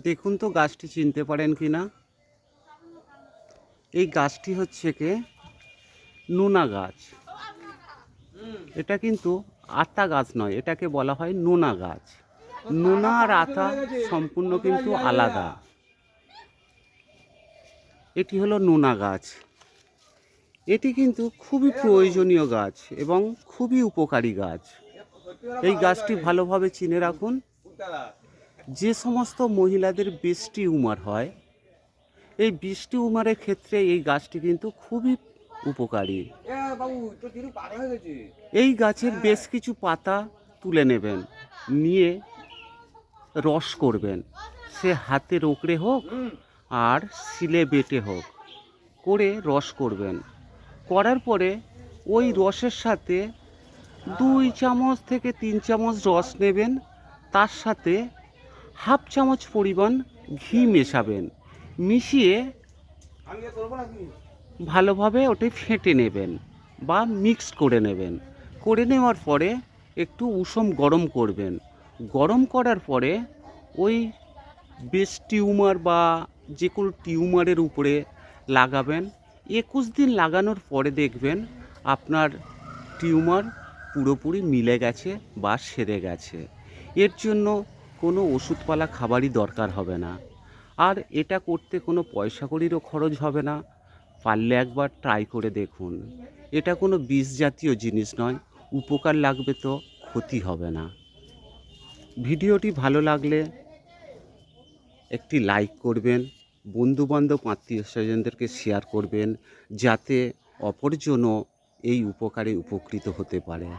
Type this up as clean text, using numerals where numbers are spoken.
দেখুন তো গাছটি চিনতে পারেন কি না। এই গাছটি হচ্ছে কে নোনা গাছ। এটা কিন্তু আতা গাছ নয়, এটাকে বলা হয় নোনা গাছ। নোনা আর আতা সম্পূর্ণ কিন্তু আলাদা। এটি হলো নোনা গাছ। এটি কিন্তু খুবই প্রয়োজনীয় গাছ এবং খুবই উপকারী গাছ। এই গাছটি ভালোভাবে চিনে রাখুন। যে সমস্ত মহিলাদের ব্রেস্ট টিউমার হয়, এই ব্রেস্ট টিউমারের ক্ষেত্রে এই গাছটি কিন্তু খুবই উপকারী। এই গাছের বেশ কিছু পাতা তুলে নেবেন, নিয়ে রস করবেন। সে হাতে রোকড়ে হোক আর শিলে বেটে হোক, করে রস করবেন। করার পরে ওই রসের সাথে 2 চামচ থেকে 3 চামচ রস নেবেন, তার সাথে হাফ চামচ পরিমাণ ঘি মেশাবেন। মিশিয়ে ভালোভাবে ওটি ফেটে নেবেন বা মিক্সড করে নেবেন। করে নেওয়ার পরে একটু উষম গরম করবেন। গরম করার পরে ওই ব্রেস্ট টিউমার বা যে কোনো টিউমারের উপরে লাগাবেন। 21 দিন লাগানোর পরে দেখবেন আপনার টিউমার পুরোপুরি মিলে গেছে বা সেরে গেছে। এর জন্য কোনো ওষুধপালা খাবারই দরকার হবে না। আর এটা করতে কোনো পয়সা কড়িরও খরচ হবে না। পারলে একবার ট্রাই করে দেখুন। এটা কোনো বিষ জাতীয় জিনিস নয়, উপকার লাগবে তো ক্ষতি হবে না। ভিডিওটি ভালো লাগলে একটি লাইক করবেন, বন্ধুবান্ধব আত্মীয় স্বজনদেরকে শেয়ার করবেন, যাতে অপরজনও এই উপকারে উপকৃত হতে পারে।